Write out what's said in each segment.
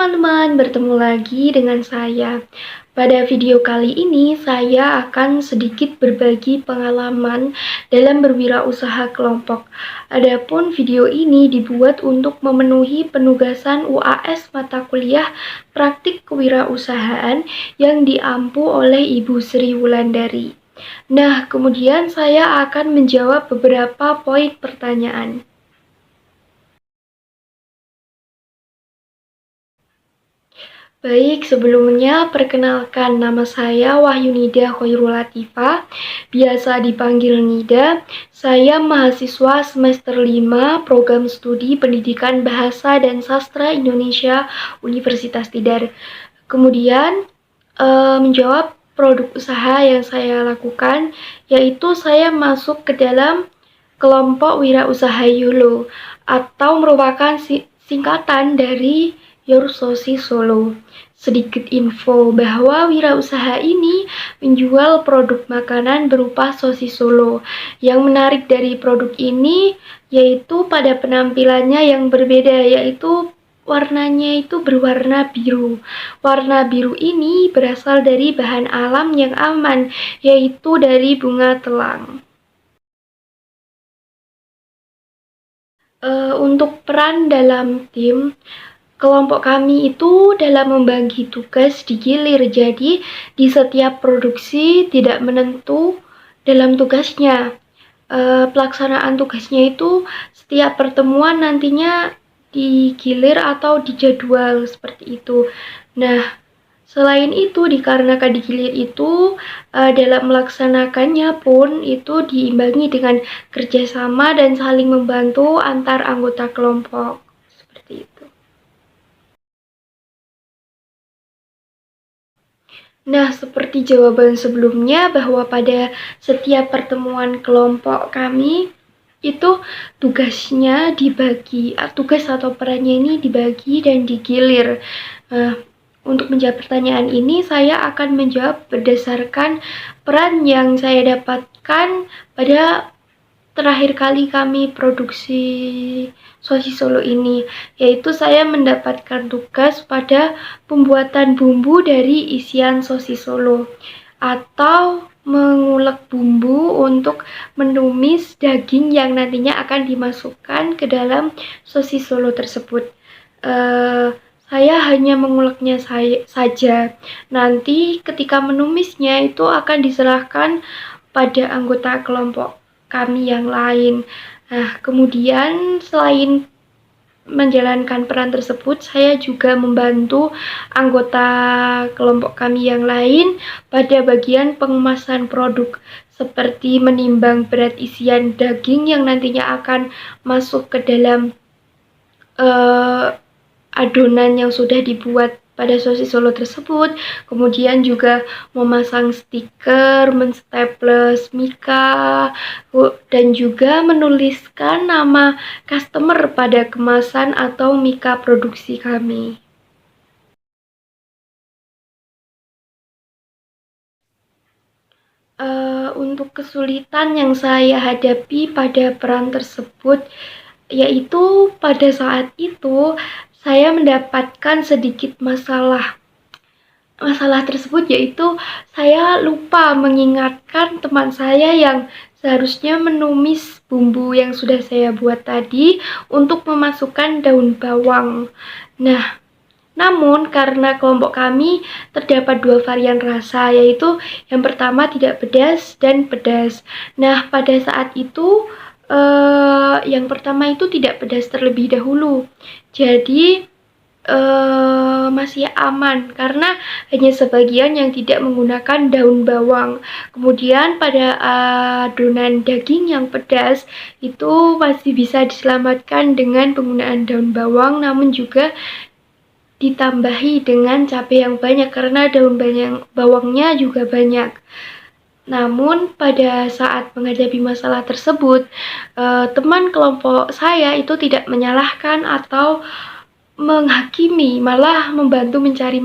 teman-teman, bertemu lagi dengan saya. Pada video kali ini, saya akan sedikit berbagi pengalaman dalam berwirausaha kelompok. Adapun video ini dibuat untuk memenuhi penugasan UAS mata kuliah praktik kewirausahaan yang diampu oleh Ibu Sri Wulandari. Nah, kemudian saya akan menjawab beberapa poin pertanyaan. Baik, sebelumnya perkenalkan nama saya Wahyunida Khairul Latifah, biasa dipanggil Nida. Saya mahasiswa semester 5 Program Studi Pendidikan Bahasa dan Sastra Indonesia Universitas Tidar. Kemudian menjawab produk usaha yang saya lakukan, yaitu saya masuk ke dalam kelompok wirausaha YOLO atau merupakan singkatan dari Your Sosis Solo. Sedikit info bahwa wirausaha ini menjual produk makanan berupa sosis Solo. Yang menarik dari produk ini yaitu pada penampilannya yang berbeda, yaitu warnanya itu berwarna biru. Warna biru ini berasal dari bahan alam yang aman, yaitu dari bunga telang. Untuk peran dalam tim, kelompok kami itu dalam membagi tugas digilir, jadi di setiap produksi tidak menentu dalam tugasnya. Pelaksanaan tugasnya itu setiap pertemuan nantinya digilir atau dijadwal seperti itu. Nah, selain itu, dikarenakan digilir itu, dalam melaksanakannya pun itu diimbangi dengan kerjasama dan saling membantu antar anggota kelompok. Seperti itu. Nah, seperti jawaban sebelumnya bahwa pada setiap pertemuan kelompok kami, itu tugasnya dibagi, tugas atau perannya ini dibagi dan digilir. Untuk menjawab pertanyaan ini, saya akan menjawab berdasarkan peran yang saya dapatkan pada terakhir kali kami produksi sosis Solo ini, yaitu saya mendapatkan tugas pada pembuatan bumbu dari isian sosis Solo atau mengulek bumbu untuk menumis daging yang nantinya akan dimasukkan ke dalam sosis Solo tersebut. Saya hanya menguleknya saja. Nanti ketika menumisnya itu akan diserahkan pada anggota kelompok kami yang lain. Nah, kemudian selain menjalankan peran tersebut, saya juga membantu anggota kelompok kami yang lain pada bagian pengemasan produk, seperti menimbang berat isian daging yang nantinya akan masuk ke dalam adonan yang sudah dibuat pada sosis Solo tersebut, kemudian juga memasang stiker, menstaples mika, dan juga menuliskan nama customer pada kemasan atau mika produksi kami. Untuk kesulitan yang saya hadapi pada peran tersebut, yaitu pada saat itu saya mendapatkan sedikit masalah. Masalah tersebut yaitu saya lupa mengingatkan teman saya yang seharusnya menumis bumbu yang sudah saya buat tadi untuk memasukkan daun bawang. Nah, namun karena kelompok kami terdapat 2 varian rasa, yaitu yang pertama tidak pedas dan pedas. Nah, pada saat itu yang pertama itu tidak pedas terlebih dahulu. Jadi masih aman karena hanya sebagian yang tidak menggunakan daun bawang. Kemudian pada adonan daging yang pedas itu masih bisa diselamatkan dengan penggunaan daun bawang, namun juga ditambahi dengan cabai yang banyak karena daun bawangnya juga banyak. Namun pada saat menghadapi masalah tersebut, teman kelompok saya itu tidak menyalahkan atau menghakimi, malah membantu mencari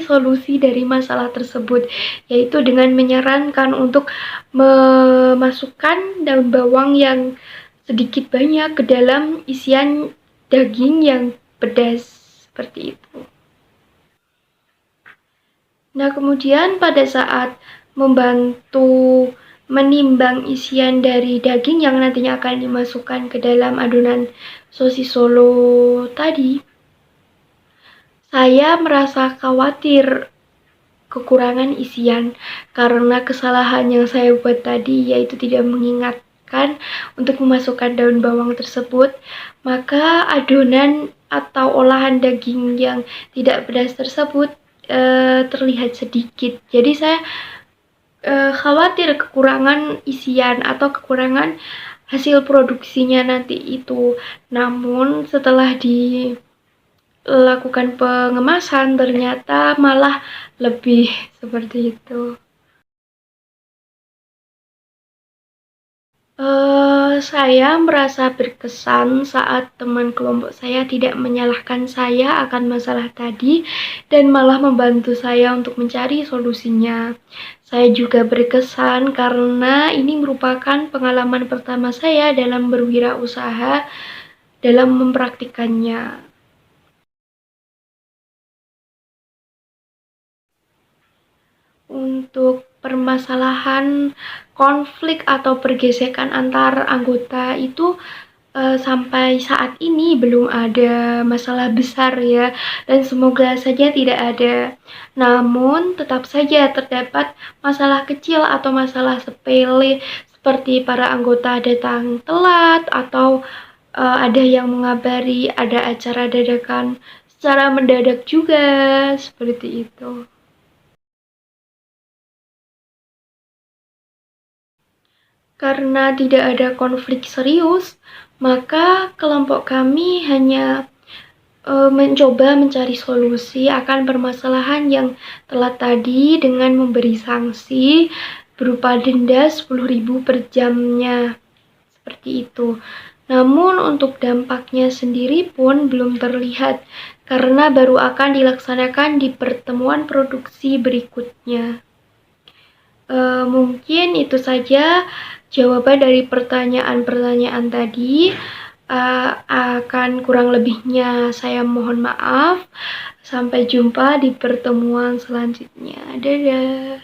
solusi dari masalah tersebut, yaitu dengan menyarankan untuk memasukkan daun bawang yang sedikit banyak ke dalam isian daging yang pedas seperti itu. Nah, kemudian pada saat membantu menimbang isian dari daging yang nantinya akan dimasukkan ke dalam adonan sosis Solo tadi, saya merasa khawatir kekurangan isian karena kesalahan yang saya buat tadi, yaitu tidak mengingatkan untuk memasukkan daun bawang tersebut. Maka adonan atau olahan daging yang tidak pedas tersebut terlihat sedikit. Jadi saya khawatir kekurangan isian atau kekurangan hasil produksinya nanti itu. Namun setelah dilakukan pengemasan ternyata malah lebih seperti itu. Saya merasa berkesan saat teman kelompok saya tidak menyalahkan saya akan masalah tadi dan malah membantu saya untuk mencari solusinya. Saya juga berkesan karena ini merupakan pengalaman pertama saya dalam berwirausaha dalam mempraktikannya. Untuk permasalahan konflik atau pergesekan antar anggota itu sampai saat ini belum ada masalah besar ya, dan semoga saja tidak ada. Namun tetap saja terdapat masalah kecil atau masalah sepele seperti para anggota datang telat atau ada yang mengabari ada acara dadakan secara mendadak juga, seperti itu. Karena tidak ada konflik serius, maka kelompok kami hanya mencoba mencari solusi akan permasalahan yang telat tadi dengan memberi sanksi berupa denda 10.000 per jamnya. Seperti itu. Namun untuk dampaknya sendiri pun belum terlihat karena baru akan dilaksanakan di pertemuan produksi berikutnya. Mungkin itu saja jawaban dari pertanyaan-pertanyaan tadi. Akan kurang lebihnya saya mohon maaf. Sampai jumpa di pertemuan selanjutnya. Dadah.